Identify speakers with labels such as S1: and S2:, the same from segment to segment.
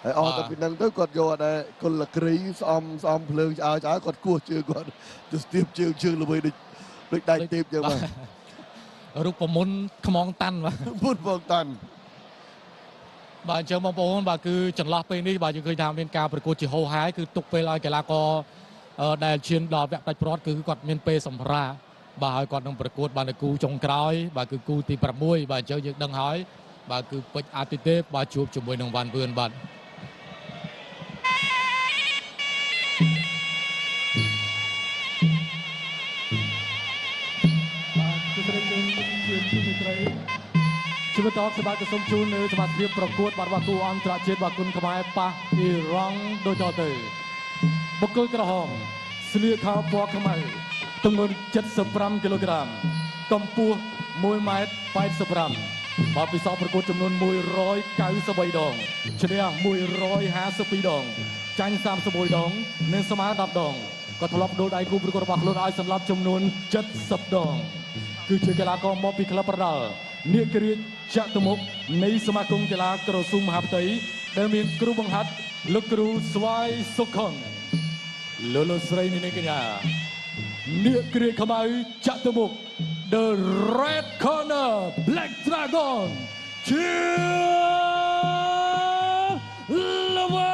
S1: ហើយអស់តែពីហ្នឹងទៅគាត់យកតែគុលក្រីស្អំភ្លើងឆ្អើគាត់គោះជើងគាត់ទៅស្ទាបជើងល្បីដូចដៃទេពចឹងបាទ
S2: រូបមន្តខ្មងតាន់បាទ
S1: ពុតបងតាន់
S2: បាទអញ្ចឹងបងប្អូនបាទគឺចន្លោះពេលនេះបាទយើងឃើញថាមានការប្រកួតជាហោហាយគឺទុកពេលឲ្យកីឡាករដែលឈានដល់វគ្គផ្ដាច់ព្រាត់គឺគាត់មានពេលសម្រាកបាទហើយគាត់នឹងប្រកួតបាននៅគូចុងក្រោយបាទគឺគូទី6បាទអញ្ចឹងយើងដឹងហើយបាទគឺពេជ្រអាទិទេពបាទជួបជាមួយនឹងវ៉ាន់វឿនបាទជាបន្តក្បាច់ក៏សូមជូននៅសមាជិកប្រកួតបាត់គូអន្តរជាតិបាទគុណខ្មែរប៉ះអ៊ីរ៉ង់ដូចតទៅបុគ្គលក្រហមស្លៀកខោពណ៌ខ្មៅទម្ងន់75គីឡូក្រាមកម្ពស់1ម៉ែត្រ85បាទពិសោធន៍ប្រកួតចំនួន193ដងឈ្នះ152ដងចាញ់31ដងនិងស្មើ10ដងក៏ធ្លាប់ដូរដៃគូប្រកួតរបស់ខ្លួនឲ្យសន្លប់ចំនួន70ដងគឺជាកីឡាករមកពីក្លឹបប្រដាល់នាគរាជចតុមុខនៃសមាគមកីឡាក្រសួងមហាផ្ទៃដែលមានគ្រូបង្ហាត់លោកគ្រូស្វាយសុខុនលោកស្រីនាងកញ្ញានាគរាជខ្មៅចតុមុខ The Red Corner Black Dragon ជាល្បី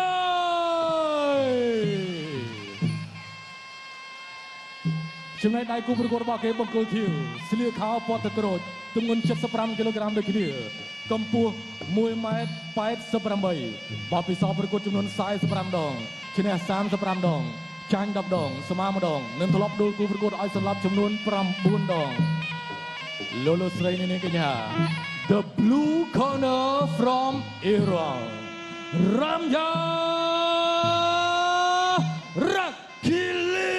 S2: ចំណែកដៃគូប្រកួតរបស់គេបង្គោលធៀវស្លៀកខោពណ៌ទឹកក្រូចទម្ងន់75គីឡូក្រាមដូចគ្នាកម្ពស់1ម៉ែត្រ88បទពិសោធន៍ប្រកួតចំនួន45ដងឈ្នះ35ដងចាញ់10ដងស្មើ1ដងនិងធ្លាប់ដួលគូប្រកួតឲ្យសន្លប់ចំនួន9ដងលោកស្រីនាងកញ្ញា The Blue Corner from Iran Ramya Rakili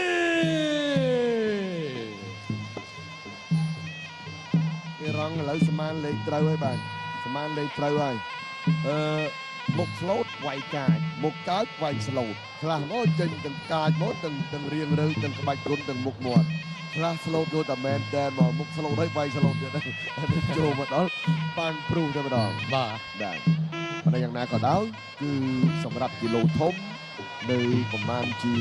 S1: អ៊ីរ៉ង់ឥឡូវស្មានលេខត្រូវហើយបាទស្មានលេខត្រូវហើយមុខស្លូតវាយកាចមុខកើកវាយស្លូតខ្លះមកចេញទាំងកាចមកទាំងរៀងរើទាំងក្បាច់គុណទាំងមុខមាត់ខ្លះស្លូតយកតែមែនតែមកមុខស្លូតហើយវាយស្លូតទៀតដែរចូលមកដល់បានព្រុសតែម្ដង
S2: បាទ
S1: ដែរតែយ៉ាងណាក៏ដោយគឺសម្រាប់គីឡូធំនៅប្រហែលជា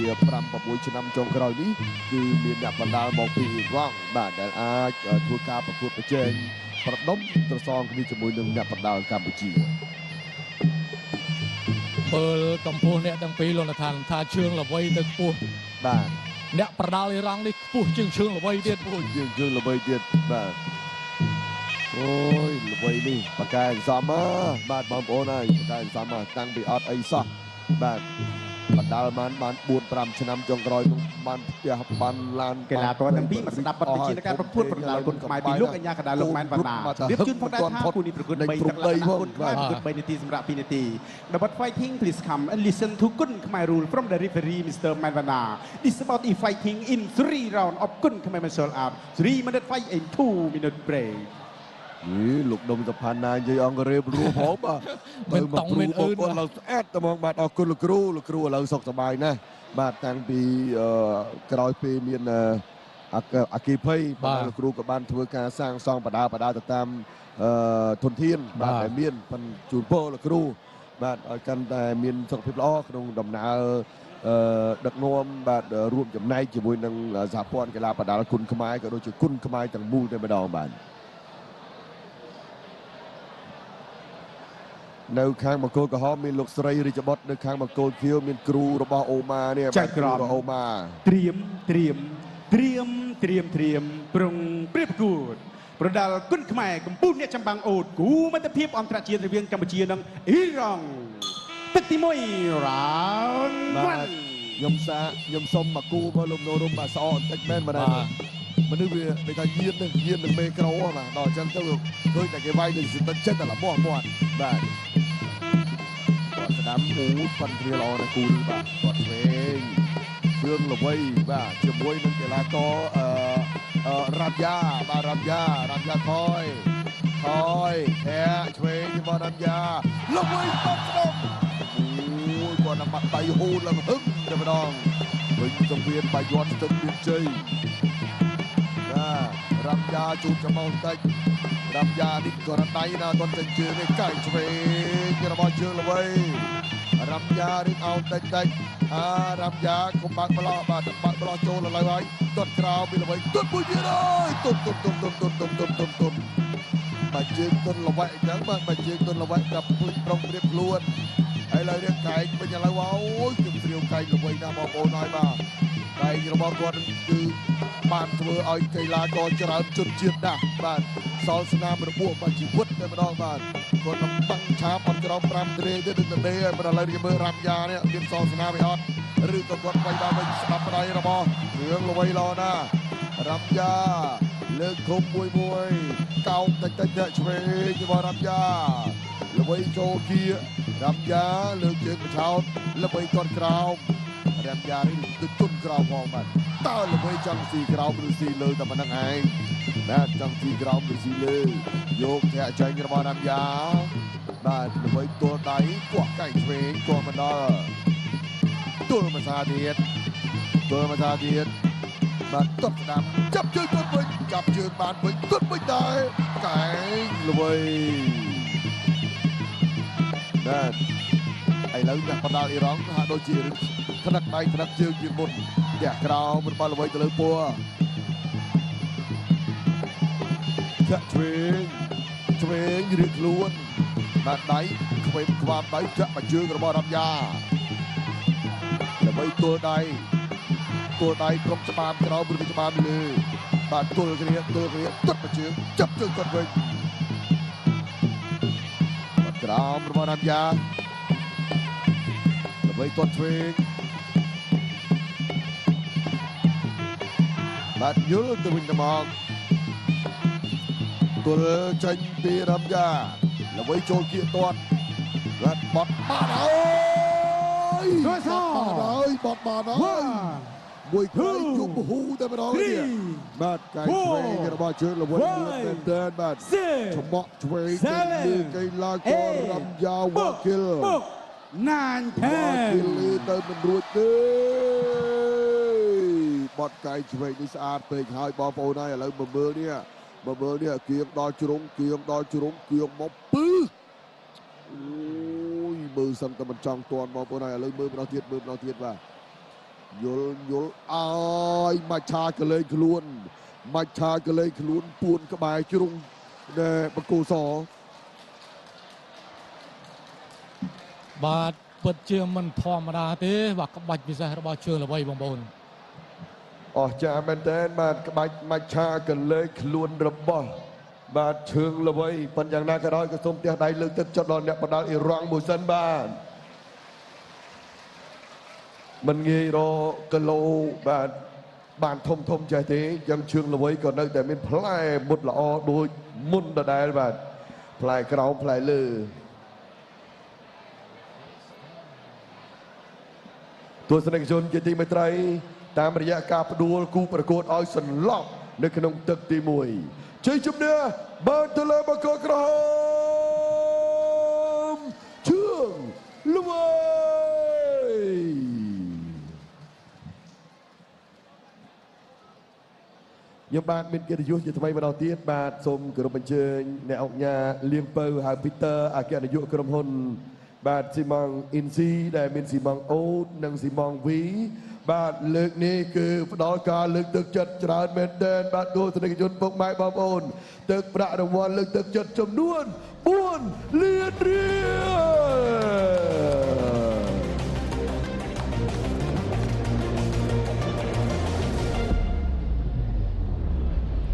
S1: 5-6ឆ្នាំចុងក្រោយនេះគឺមានអ្នកបណ្ដាលមកពីអ៊ីរ៉ង់បាទដែលអាចធ្វើការប្រកួតប្រជែងប្រដុំត្រសងគ្នាជាមួយនឹងអ្នកបណ្ដាលកម្ពុជា
S2: បើកម្ពស់អ្នកទាំងពីរលោកថាជើងល្បីទៅខ្ពស់
S1: បាទ
S2: អ្នកប្រដាល់អ៊ីរ៉ង់នេះខ្ពស់ជាងជើងល្បីទៀត
S1: ជើងល្បីទៀតបាទអូយល្បីនេះបកែសំបាទបងប្អូនហើយបកែសំតាំងពីអត់អីសោះបាទបណ្ដាលបាន4-5ឆ្នាំចុងក្រោយនោះបានផ្ទះបានឡានក
S3: ីឡាករទាំងពីរមកស្ដាប់បទវិជានៃការប្រកួតបណ្ដាលគុណខ្មែរពីលោកអញ្ញាកណ្ដាលលោកម៉ែនវណ្ណារៀបជូនផងដែរថាគូនេះប្រកួត3ទឹកលក្ខណៈគុណខ្មែរប្រកួត3នាទីសម្រាប់2នាទី The Bot Fighting please come and listen to គុណខ្មែរ rule from the referee Mr. ម៉ែនវណ្ណា This about the fighting in 3 round of គុណខ្មែរ martial art 3 minute fight and 2 minute break
S1: លោកដុំសុផាន់ណានិយាយអង់គ្លេសរួមហូប
S2: មិនតង់មានអឺន
S1: ឡើងស្អាតតែមកបាទអរគុណលោកគ្រូឥឡូវសុខសប្បាយណាស់បាទតាំងពីក្រោយពេលមានអគិភ័យបាទលោកគ្រូក៏បានធ្វើការសាងសង់បដាទៅតាមធនធានបាទដែលមានជូនពរលោកគ្រូបាទឲ្យកាន់តែមានសុខភាពល្អក្នុងដំណើរដឹកនាំបាទរួមចំណែកជាមួយនឹងសហព័ន្ធកីឡាបដាល់គុណខ្មែរក៏ដូចជាគុណខ្មែរទាំងមូលតែម្ដងបាទនៅខាងបង្គោលក្រហមមានលោកស្រីរាជបុត្រនៅខាងបង្គោលខៀវមានគ្រូរបស់អូម៉ានេះ
S3: បាទគ្រូរបស់អូម៉ាត្រៀមប្រុងព្រៀបប្រកួតប្រដាល់គុណខ្មែរកម្ពុជាអ្នកចម្បាំងអូតគូមិត្តភាពអន្តរជាតិរវាងកម្ពុជានិងអ៊ីរ៉ង់ទឹកទី1 round 1
S1: ខ្ញុំសុំមកគូមកលោកនោរុំបាទស្អកបន្តិចមែនបាទមនុស្សវាដូចថាញៀននឹងមេក្រូបាទដល់អញ្ចឹងទៅឃើញតែគេវាយនឹងទឹកចិត្តតែលមាស់មាត់បាទគាត់ស្ដាំអូប៉ុនគ្រាល្អណាស់គូនេះបាទគាត់ឆ្វេងជើងល្វីបាទជាមួយនឹងកីឡាកររ៉ាប់យ៉ាបាទរ៉ាប់យ៉ាថយធាក់ឆ្វេងរបស់រ៉ាប់យ៉ាល្វីតបស្ដុំអូយគាត់នឹងបាត់ដៃហូតឡើងហឹងតែម្ដងវិញសង្វៀនបាយ័នស្ទឹងមានជ័យរ៉ា រ៉ាំយ៉ាជួបចំមកតិចរ៉ាំយ៉ានេះក៏រដៃណាតន់តែជើងនេះកាយឆ្វេងរបស់ជើងល្បីរ៉ាំយ៉ានេះអោនតិចរ៉ាំយ៉ាកុំបាក់ប្លោះបាទបាក់ប្លោះចូលឡើយហើយទាត់ក្រោមពីល្បីទាត់មួយទៀតហើយទុំបាទជើងទុនល្វែកអញ្ចឹងបាទជើងទុនល្វែកចាប់ភ្លេចប្រុងព្រៀបខ្លួនហើយឡើយនេះកែងវិញឥឡូវអូយជំរាវកែងល្បីណាស់បងប្អូនហើយបាទកែងរបស់គាត់គឺបានធ្វើឲ្យកីឡាករច្រើនជនជាតិណាស់បាទសល់ស្នាមរបួសបាទជីវិតតែម្ដងបាទគាត់នឹងបាំងឆាបអត់ក្រោម5ទ្រេទៀតនឹងទេហើយបើឥឡូវគេមើលរ៉ាំយ៉ានេះមានសល់ស្នាមអីអត់ឬក៏គាត់វាយបានវិញស្ដាប់ដៃរបស់រឿងល្បីល្អណាស់រ៉ាំយ៉ាលើកគុំមួយកោងតិចឆ្វេងរបស់រ៉ាំយ៉ាល្បីចូលគៀរ៉ាំយ៉ាលើកជើងបញ្ឆោតល្បីទាត់ក្រោមរ៉ាំយ៉ានេះទឹកទុនក្រោមផងបាទតើល្បីចង់ស៊ីក្រោមឬស៊ីលើតែប៉ុណ្្នឹងឯងបាទចង់ស៊ីក្រោមឬស៊ីលើយកធាក់ចេញរបស់រ៉ាំយ៉ាបាទល្បីទល់ដៃគោះកែងឆ្វេងគោះមិនដល់ទល់មួយសាទៀតបាទទត់ស្ដាប់ចាប់ជើងទត់វិញចាប់ជើងបានវិញទត់វិញដែរកែងល្បីបាទឥឡូវអ្នកបណ្ដាលអ៊ីរ៉ង់ហាក់ដូចជាថ្នាក់ដៃថ្នាក់ជើងជាមុនតែក្រោមរបស់ល្បីទៅលើពួរចាក់ឆ្វេងរៀបខ្លួនបាទដៃខ្វេងខ្វាមដៃចាក់មកជើងរបស់រ៉ាំយ៉ាល្បីទល់ដៃក្រុមច្បាមក្រោមឬច្បាមលើបាទទល់គ្នាទត់មកជើងចាប់ជើងគាត់វិញបាទក្រោមរបស់រ៉ាំយ៉ាល្បីទាត់ឆ្វេងបាទយល់ទៅវិញទៅមកទល់ចេញពីរ៉ាំយ៉ាល្បីចូលគៀកទាត់បាទបត់បានហើយបត់បានហើយមួយក្រោយជុំហ៊ូតែម្ដងនេះបាទកែឆ្វេងរបស់ជើងល្បីលឿនមែនទែនបាទឆ្មក់ឆ្វេងទៅលើកីឡាកររ៉ាំយ៉ាវ៉ាគីល
S3: ណានថែ
S1: គីលទៅមិនរួចទេបត់កែឆ្វេងនេះស្អាតពេកហើយបងប្អូនហើយឥឡូវមើលនេះគៀងដល់ជ្រុងគៀងមកពឹសអូយមើលសឹងតែមិនចង់ទាន់បងប្អូនហើយឥឡូវមើលម្ដងទៀតបាទយល់អើយម៉ាច់ឆាកលេងខ្លួនពួនក្បែរជ្រុងដែលបង្គោលស
S2: បាទពិតជាមិនធម្មតាទេបាទក្បាច់ពិសេសរបស់ជើងល្បីបងប្អូន
S1: អស្ចារ្យមែនទែនបាទក្បាច់ម៉ាច់ឆាកលេងខ្លួនរបស់បាទជើងល្បីប៉ុន្តែយ៉ាងណាក៏ដោយក៏សូមផ្ទះដៃលើកទឹកចិត្តដល់អ្នកបណ្ដាលអ៊ីរ៉ង់មួយសិនបាទមិនងាយរគីឡូបាទបានធំចេះទេយ៉ាងជើងល្បីក៏នៅតែមានផ្លែមុតល្អដូចមុនដដែលបាទផ្លែក្រោមផ្លែលើទស្សនិកជនជាទីមេត្រីតាមរយៈការផ្ដួលគូប្រកួតឲ្យសន្លប់នៅក្នុងទឹកទី1ជ័យជំនះបានទៅលើបង្គោលក្រហមជើងល្បីខ្ញុំបាទមានកិត្តិយសជាថ្មីម្ដងទៀតបាទសូមគោរពអញ្ជើញអ្នកអង្គការលៀងពៅហៅពីតើអគ្គនាយកក្រុមហ៊ុនបាទស៊ីម៉ងអ៊ីនស៊ីដែលមានស៊ីម៉ងអូតនិងស៊ីម៉ងវីបាទលើកនេះគឺផ្ដល់ការលើកទឹកចិត្តច្រើនមែនទែនបាទទស្សនិកជនពុកម៉ែបងប្អូនទឹកប្រាក់រង្វាន់លើកទឹកចិត្តចំនួន4លានរៀល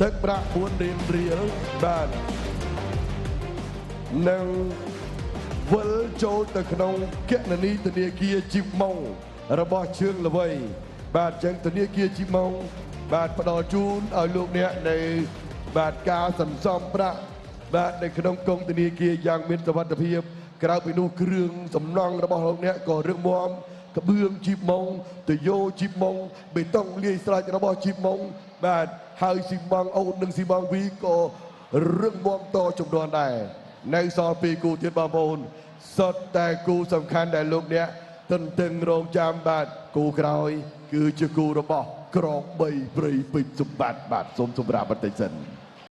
S1: ទឹកប្រាក់4លានរៀលបាទនិងវិលចូលទៅក្នុងគណនីធនាគារជីបម៉ុងរបស់ជើងល្បីបាទចឹងធនាគារជីបម៉ុងបាទផ្ដល់ជូនឲ្យលោកអ្នកនៅបាទការសន្សំប្រាក់បាទនៅក្នុងកងធនាគារយ៉ាងមានសុវត្ថិភាពក្រៅពីនោះគ្រឿងសំណង់របស់លោកអ្នកក៏រឹងមាំក្បឿងជីបម៉ុងតយោជីបម៉ុងបេតុងលាយស្រេចរបស់ជីបម៉ុងបាទហើយស៊ីម៉ងអូននិងស៊ីម៉ងវីក៏រឹងមាំតចំនួនដែរនៅសល់2គូទៀតបងប្អូនសុទ្ធតែគូសំខាន់ដែលលោកអ្នក ទន្ទឹងរង់ចាំបាទគូក្រោយគឺជាគូរបស់ក្របីព្រៃពេជ្រសម្បត្តិបាទសូមសម្រាប់បន្តិចសិន